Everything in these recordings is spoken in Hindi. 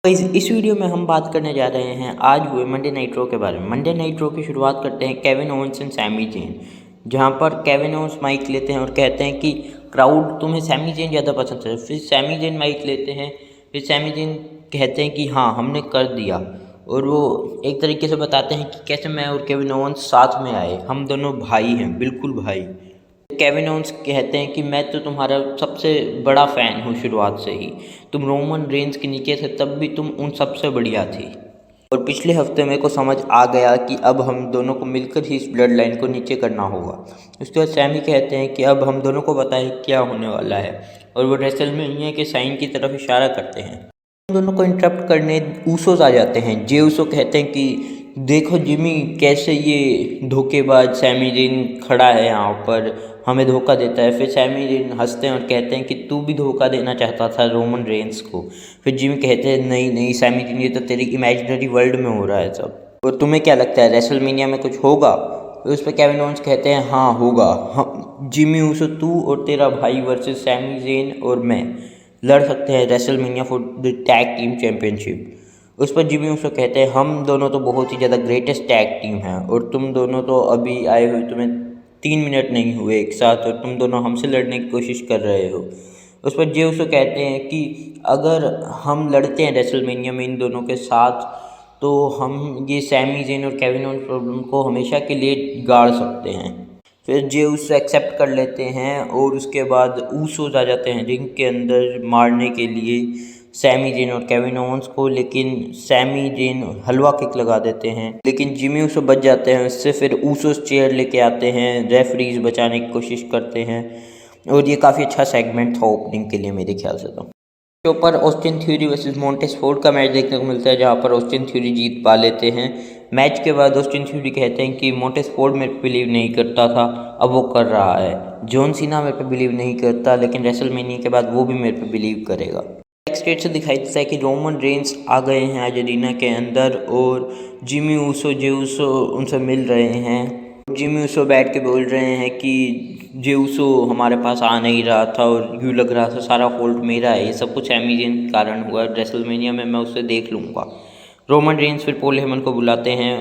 इस वीडियो में हम बात करने जा रहे हैं आज हुए मंडे नाइट रो के बारे में। मंडे नाइट रो की शुरुआत करते हैं Kevin Owens and Sami Zayn, जहां पर केविन ओवेंस माइक लेते हैं और कहते हैं कि क्राउड तुम्हें सैमी जेन ज़्यादा पसंद है। फिर सैमी जेन माइक लेते हैं, फिर सैमी जेन कहते हैं कि हाँ हमने कर दिया, और वो एक तरीके से बताते हैं कि कैसे मैं और केविन ओवेंस साथ में आए, हम दोनों भाई हैं, बिल्कुल भाई। केविन ओवेंस कहते हैं कि मैं तो तुम्हारा सबसे बड़ा फ़ैन हूँ शुरुआत से ही, तुम रोमन रेंज के नीचे थे तब भी तुम उन सबसे बढ़िया थी, और पिछले हफ्ते मेरे को समझ आ गया कि अब हम दोनों को मिलकर ही इस ब्लड लाइन को नीचे करना होगा। उसके बाद सैमी कहते हैं कि अब हम दोनों को पता है क्या होने वाला है, और वो रेसलमेनिया के साइन की तरफ इशारा करते हैं। दोनों को इंटरप्ट करने ऊसोस आ जाते हैं। जे ऊसो कहते हैं कि देखो जिमी कैसे ये धोखेबाज सैमी जेन खड़ा है यहाँ पर, हमें धोखा देता है। फिर सैमी जेन हंसते हैं और कहते हैं कि तू भी धोखा देना चाहता था रोमन रेंस को। फिर जिमी कहते हैं नहीं नहीं सैमी जेन, ये तो तेरी इमेजिनरी वर्ल्ड में हो रहा है सब, और तुम्हें क्या लगता है रेसलमेनिया में कुछ होगा? फिर उस पर केविन ओवेंस कहते हैं हाँ होगा, हम जिमी ऊसो तू और तेरा भाई वर्सेस सैमी जेन और मैं लड़ सकते हैं WrestleMania for the tag team championship. उस पर जिमी ऊसो कहते हैं हम दोनों तो बहुत ही ज़्यादा ग्रेटेस्ट टैग टीम हैं, और तुम दोनों तो अभी आए हुए, तुम्हें 3 मिनट नहीं हुए एक साथ, और तुम दोनों हमसे लड़ने की कोशिश कर रहे हो। उस पर जे ऊसो कहते हैं कि अगर हम लड़ते हैं रेसलमेनिया में इन दोनों के साथ, तो हम ये सैमी जेन और केविन ओवेंस प्रॉब्लम को हमेशा के लिए गाड़ सकते हैं। फिर जे उससे एक्सेप्ट कर लेते हैं, और उसके बाद ऊसोस आ जाते हैं रिंग के अंदर मारने के लिए सैमी जेन और केविन ओवेंस को, लेकिन सैमी जेन हलवा किक लगा देते हैं, लेकिन जिमी ऊसो बच जाते हैं उससे। फिर ऊसोस चेयर लेके आते हैं, रेफरीज बचाने की कोशिश करते हैं, और ये काफ़ी अच्छा सेगमेंट था ओपनिंग के लिए मेरे ख्याल से। तो शो पर Austin theory versus Montes Ford का मैच देखने को मिलता है, जहां पर ऑस्टिन थ्योरी जीत पा लेते हैं। मैच के बाद ऑस्टिन थ्योरी कहते हैं कि मोंटेस फोर्ड मेरे पे बिलीव नहीं करता था, अब वो कर रहा है। जॉन सीना मेरे पे बिलीव नहीं करता, लेकिन रेसलमेनिया के बाद वो भी मेरे पे बिलीव करेगा। बैक स्टेज से दिखाई देता है कि रोमन रेंस आ गए हैं आज अरीना के अंदर, और जिमी ऊसो जे ऊसो उनसे मिल रहे हैं। जिमी ऊसो बैठ के बोल रहे हैं कि जे ऊसो हमारे पास आ नहीं रहा था, और यूँ लग रहा था सारा फॉल्ट मेरा है, ये सब कुछ सैमी जेन के कारण हुआ, रेसलमेनिया में मैं उससे देख लूँगा। रोमन रेंस फिर पॉल हेमन को बुलाते हैं,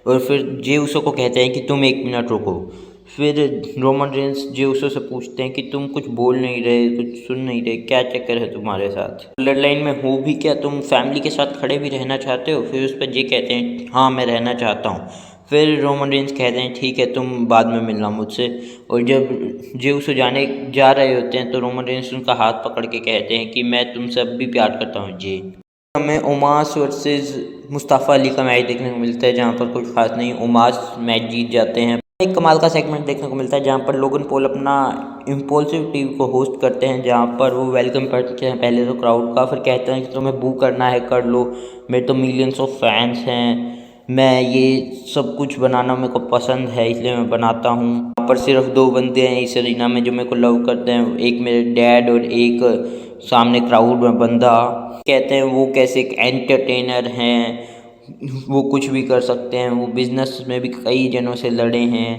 और फिर जे ऊसो को कहते हैं कि तुम 1 मिनट रुको। फिर रोमन रेंस जे ऊसो से पूछते हैं कि तुम कुछ बोल नहीं रहे, कुछ सुन नहीं रहे, क्या चक्कर है तुम्हारे साथ, ब्लड लाइन में हो भी क्या, तुम फैमिली के साथ खड़े भी रहना चाहते हो? फिर उस पर जे कहते हैं हाँ मैं रहना चाहता हूँ। फिर रोमन रेंस कहते हैं ठीक है तुम बाद में मिलना मुझसे, और जब जे ऊसो जाने जा रहे होते हैं तो रोमन रेंस उनका हाथ पकड़ के कहते हैं कि मैं तुमसे अब भी प्यार करता हूँ जे। हमें ओमास वर्सेस मुस्तफ़ा अली का मैच देखने को मिलता है, जहाँ पर कुछ खास नहीं, ओमास मैच जीत जाते हैं। एक कमाल का सेगमेंट देखने को मिलता है जहाँ पर लोगन पॉल अपना इम्पोल्सिव टीवी को होस्ट करते हैं, जहाँ पर वो वेलकम करते हैं पहले तो क्राउड का, फिर कहते हैं कि तुम्हें बू करना है कर लो, मेरे तो मिलियंस ऑफ फैंस हैं, मैं ये सब कुछ बनाना मेरे को पसंद है इसलिए मैं बनाता हूँ। यहाँ पर सिर्फ 2 बंदे हैं इस अरीना में जो मेरे को लव करते हैं, एक मेरे डैड और एक सामने क्राउड में बंदा। कहते हैं वो कैसे एक एंटरटेनर हैं, वो कुछ भी कर सकते हैं, वो बिजनेस में भी कई जनों से लड़े हैं,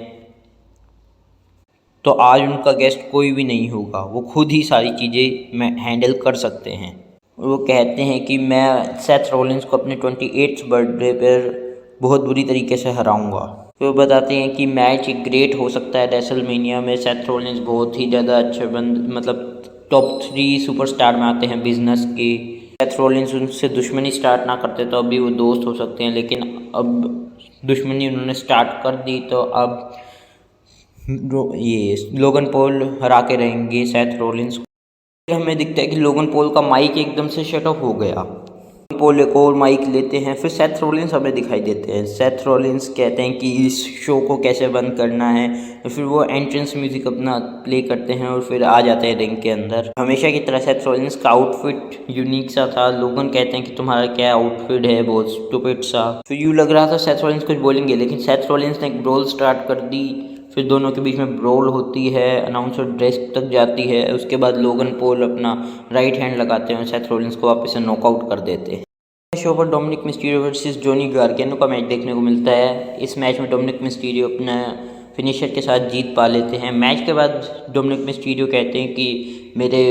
तो आज उनका गेस्ट कोई भी नहीं होगा, वो खुद ही सारी चीज़ें मैं हैंडल कर सकते हैं। वो कहते हैं कि मैं सेथ रॉलिंस को अपने 28th बर्थडे पर बहुत बुरी तरीके से हराऊंगा। फिर वो बताते हैं कि मैच ग्रेट हो सकता है रेसलमेनिया में, सेथ रॉलिंस बहुत ही ज़्यादा अच्छे मतलब टॉप 3 सुपरस्टार में आते हैं बिजनेस के। सेथ रॉलिंस उनसे दुश्मनी स्टार्ट ना करते तो अभी वो दोस्त हो सकते हैं, लेकिन अब दुश्मनी उन्होंने स्टार्ट कर दी, तो अब ये लोगन पॉल हरा के रहेंगे सेथ रॉलिंस को। फिर हमें दिखता है कि लोगन पॉल का माइक एकदम से शट ऑफ हो गया। लोगन पॉल एक और माइक लेते हैं, फिर सेथ रॉलिंस हमें दिखाई देते हैं। सेथ रॉलिंस कहते हैं कि इस शो को कैसे बंद करना है, और फिर वो एंट्रेंस म्यूजिक अपना प्ले करते हैं, और फिर आ जाते हैं रिंग के अंदर। हमेशा की तरह सेथ रॉलिंस का आउटफिट यूनिक सा था। लोगन कहते हैं कि तुम्हारा क्या आउटफिट है, बहुत स्टूपिड सा। फिर यूँ लग रहा था सेथ रॉलिंस कुछ बोलेंगे, लेकिन सेथ रॉलिंस ने एक ब्रोल स्टार्ट कर दी। फिर दोनों के बीच में ब्रोल होती है, अनाउंसर डेस्क तक जाती है। उसके बाद लोगन पॉल अपना राइट हैंड लगाते हैं और सेथ रॉलिंस को वापस से नॉकआउट कर देते हैं। शो पर Dominik Mysterio versus Johnny Gargano का मैच देखने को मिलता है। इस मैच में डोमिनिक मिस्टीरियो अपना फिनिशर के साथ जीत पा लेते हैं। मैच के बाद डोमिनिक मिस्टीरियो कहते हैं कि मेरे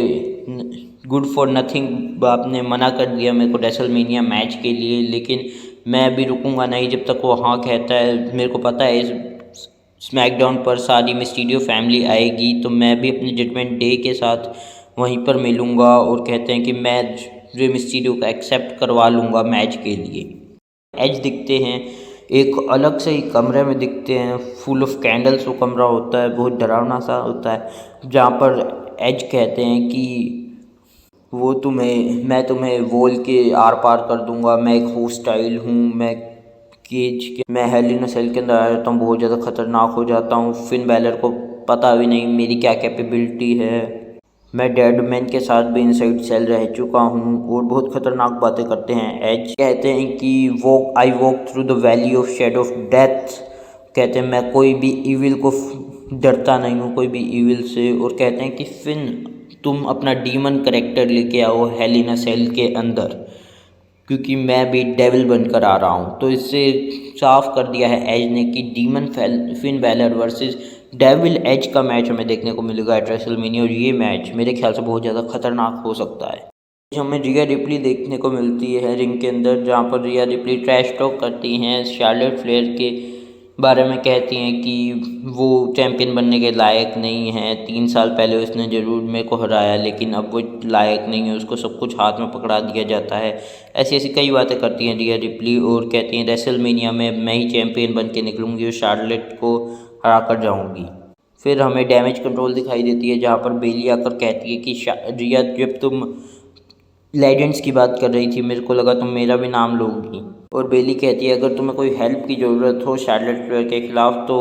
गुड फॉर नथिंग आपने मना कर दिया मेरे को रेसलमेनिया मैच के लिए, लेकिन मैं अभी रुकूंगा नहीं जब तक वो हाँ कहता है। मेरे को पता है इस स्मैकडाउन पर सारी मिस्टीरियो फैमिली आएगी, तो मैं भी अपने जजमेंट डे के साथ वहीं पर मिलूँगा और कहते हैं कि मैं रे मिस्टीरियो को एक्सेप्ट करवा लूँगा मैच के लिए। एज दिखते हैं एक अलग से ही कमरे में दिखते हैं, फुल ऑफ कैंडल्स वो कमरा होता है, बहुत डरावना सा होता है, जहाँ पर एज कहते हैं कि मैं तुम्हें वॉल के आर पार कर दूंगा, मैं एक होस्टाइल हूँ, मैं हेल इन अ सेल के अंदर आ जाता हूँ, बहुत ज़्यादा खतरनाक हो जाता हूँ, फिन बैलर को पता भी नहीं मेरी क्या कैपेबिलिटी है, मैं डेड मैन के साथ भी इनसाइड सेल रह चुका हूँ, और बहुत खतरनाक बातें करते हैं। एज कहते हैं कि I walk through the valley of shadow of death, कहते हैं मैं कोई भी इविल को डरता नहीं हूँ, कोई भी इविल से। और कहते हैं कि फिन तुम अपना डीमन करेक्टर लेके आओ हेल इन अ सेल के अंदर, क्योंकि मैं भी डेविल बनकर आ रहा हूँ। तो इससे साफ कर दिया है एज ने कि demon Finn Balor versus devil Edge का मैच हमें देखने को मिलेगा एट रेसलमेनिया, और ये मैच मेरे ख्याल से बहुत ज़्यादा खतरनाक हो सकता है। हमें रिया रिप्ली देखने को मिलती है रिंग के अंदर, जहाँ पर रिया रिप्ली ट्रैश टॉक करती हैं शार्लेट फ्लेयर के बारे में, कहती हैं कि वो चैम्पियन बनने के लायक नहीं है, 3 साल पहले उसने ज़रूर मेरे को हराया लेकिन अब वो लायक नहीं है, उसको सब कुछ हाथ में पकड़ा दिया जाता है। ऐसी ऐसी कई बातें करती हैं रिया रिप्ली, और कहती हैं रेसलमेनिया में मैं ही चैम्पियन बन के निकलूँगी और शार्लेट को हरा कर जाऊँगी। फिर हमें डैमेज कंट्रोल दिखाई देती है, जहाँ पर बेली आकर कहती है कि रिया जब तुम लेजेंड्स की बात कर रही थी मेरे को लगा तुम मेरा भी नाम लोगी, और बेली कहती है अगर तुम्हें कोई हेल्प की ज़रूरत हो शार्लेट फ्लेयर के खिलाफ तो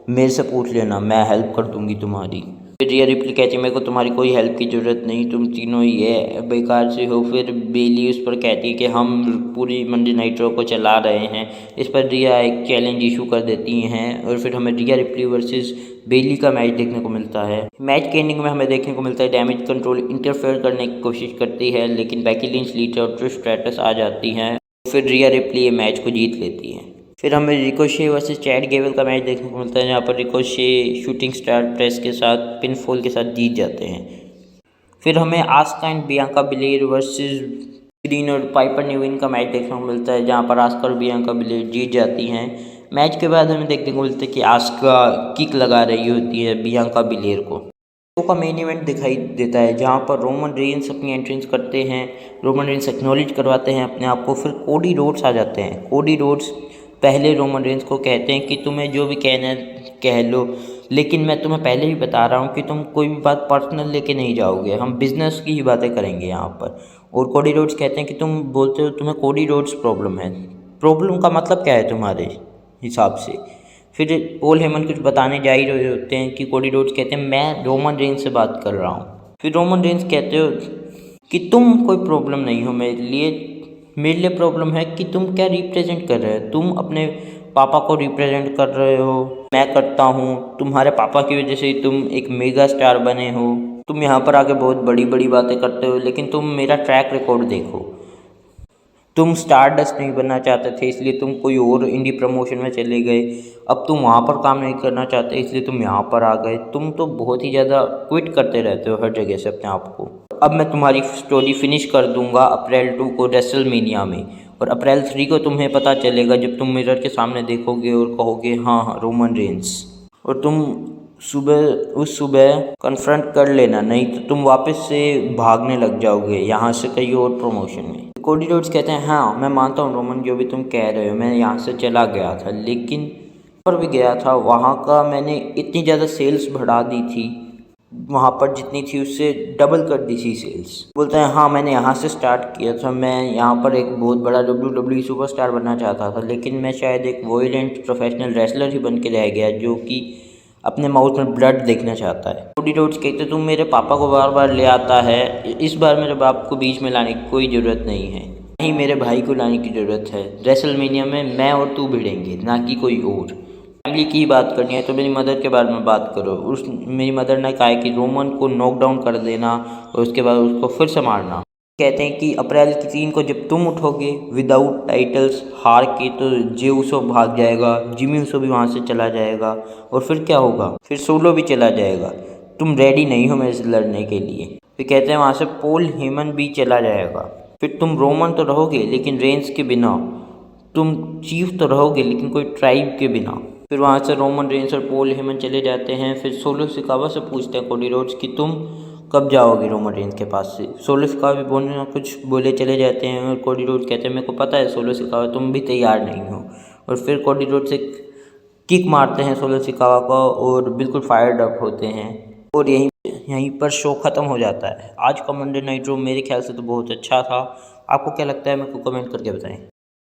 मेरे से पूछ लेना, मैं हेल्प कर दूंगी तुम्हारी। फिर रिया रिप्ली कहती है मेरे को तुम्हारी कोई हेल्प की ज़रूरत नहीं, तुम तीनों ही है बेकार से हो। फिर बेली उस पर कहती है कि हम पूरी मंडे नाइट रॉ को चला रहे हैं। इस पर रिया एक चैलेंज इशू कर देती हैं, और फिर हमें रिया रिप्ली वर्सेस बेली का मैच देखने को मिलता है। मैच के एंडिंग में हमें देखने को मिलता है डैमेज कंट्रोल इंटरफेयर करने की कोशिश करती है, लेकिन बेकी लिंच, लीटा और ट्रिश स्ट्रैटस आ जाती हैं, फिर रिया रिप्ली ये मैच को जीत लेती है। फिर हमें रिकोशे वर्सेस चैड गेबल का मैच देखने को मिलता है, जहाँ पर रिकोशे शूटिंग स्टार प्रेस के साथ पिनफॉल के साथ जीत जाते हैं। फिर हमें आस्का एंड बियांका बिलेर वर्सेस ग्रीन और पाइपर न्यूविन का मैच देखने को मिलता है, जहाँ पर आस्का और बियांका बिलेर जीत जाती हैं। मैच के बाद हमें देखने को मिलता है कि आस्का किक लगा रही होती है बियांका बिलेर को। शो का मेन इवेंट दिखाई देता है, जहाँ पर रोमन रेंस अपनी एंट्रेंस करते हैं, रोमन रेंस एक्नॉलेज करवाते हैं अपने आप को, फिर कोडी रोड्स आ जाते हैं। कोडी रोड्स पहले रोमन रेंस को कहते हैं कि तुम्हें जो भी कहना है कह लो, लेकिन मैं तुम्हें पहले ही बता रहा हूँ कि तुम कोई भी बात पर्सनल लेके नहीं जाओगे, हम बिजनेस की ही बातें करेंगे यहाँ पर। और कोडी रोड्स कहते हैं कि तुम बोलते हो तुम्हें कोडी रोड्स प्रॉब्लम है, प्रॉब्लम का मतलब क्या है तुम्हारे हिसाब से। फिर पॉल हेमन कुछ बताने जा ही रहे होते हैं कि कोडी रोड्स कहते हैं मैं रोमन रेंस से बात कर रहा हूँ। फिर रोमन रेंस कहते हो कि तुम कोई प्रॉब्लम नहीं हो मेरे लिए प्रॉब्लम है कि तुम क्या रिप्रेजेंट कर रहे हो, तुम अपने पापा को रिप्रेजेंट कर रहे हो, मैं करता हूँ, तुम्हारे पापा की वजह से तुम एक मेगा स्टार बने हो, तुम यहाँ पर आके बहुत बड़ी बड़ी बातें करते हो, लेकिन तुम मेरा ट्रैक रिकॉर्ड देखो, तुम स्टारडस्ट नहीं बनना चाहते थे इसलिए तुम कोई और इंडी प्रमोशन में चले गए, अब तुम वहाँ पर काम नहीं करना चाहते इसलिए तुम यहाँ पर आ गए, तुम तो बहुत ही ज़्यादा क्विट करते रहते हो हर जगह से अपने आप को। अब मैं तुम्हारी स्टोरी फिनिश कर दूंगा अप्रैल 2 को रेसलमेनिया में, और अप्रैल 3 को तुम्हें पता चलेगा जब तुम मिरर के सामने देखोगे और कहोगे हाँ हाँ रोमन रेंस, और तुम उस सुबह कन्फ्रंट कर लेना, नहीं तो तुम वापस से भागने लग जाओगे यहाँ से कहीं और प्रमोशन में। कोडी रोड्स कहते हैं हाँ मैं मानता हूँ रोमन जो भी तुम कह रहे हो, मैं यहाँ से चला गया था, लेकिन पर भी गया था वहाँ का मैंने इतनी ज़्यादा सेल्स बढ़ा दी थी, वहाँ पर जितनी थी उससे डबल कर दी थी सेल्स। बोलता है हाँ मैंने यहाँ से स्टार्ट किया था, मैं यहाँ पर एक बहुत बड़ा WWE सुपरस्टार बनना चाहता था, लेकिन मैं शायद एक वॉयलेंट प्रोफेशनल रेसलर ही बन के रह गया जो कि अपने माउथ में ब्लड देखना चाहता है। कोडी रोड्स कहते तुम मेरे पापा को बार बार ले आता है, इस बार मेरे बाप को बीच में लाने की कोई ज़रूरत नहीं है, नहीं मेरे भाई को लाने की ज़रूरत है, रेसलमेनिया में मैं और तू भिड़ेंगे ना कि कोई और। फैमिली की बात करनी है तो मेरी मदर के बारे में बात करो। मेरी मदर ने कहा है कि रोमन को नॉकडाउन कर देना और उसके बाद उसको फिर से मारना। कहते हैं कि अप्रैल की 3 को जब तुम उठोगे विदाउट टाइटल्स हार के, तो जे उसो भाग जाएगा, जिमी उसो भी वहाँ से चला जाएगा, और फिर क्या होगा, फिर सोलो भी चला जाएगा, तुम रेडी नहीं हो मेरे से लड़ने के लिए। फिर कहते हैं वहाँ से पॉल हेमन भी चला जाएगा। फिर तुम रोमन तो रहोगे लेकिन रेंस के बिना, तुम चीफ तो रहोगे लेकिन कोई ट्राइब के बिना। फिर वहाँ से रोमन रेंस और पॉल हेमन चले जाते हैं। फिर सोलो सिकावा से पूछते हैं कोडी रोड्स कि तुम कब जाओगे रोमन रेंस के पास से। सोलो सिकावा भी बोलने ना कुछ बोले चले जाते हैं और कोडी रोड्स कहते हैं मेरे को पता है सोलो सिकावा तुम भी तैयार नहीं हो। और फिर कोडी रोड्स से किक मारते हैं सोलो सिकावा को और बिल्कुल फायर्ड अप होते हैं और यहीं पर शो ख़त्म हो जाता है। आज का मंडे नाइट रो मेरे ख्याल से तो बहुत अच्छा था। आपको क्या लगता है मेरे को कमेंट करके बताएं।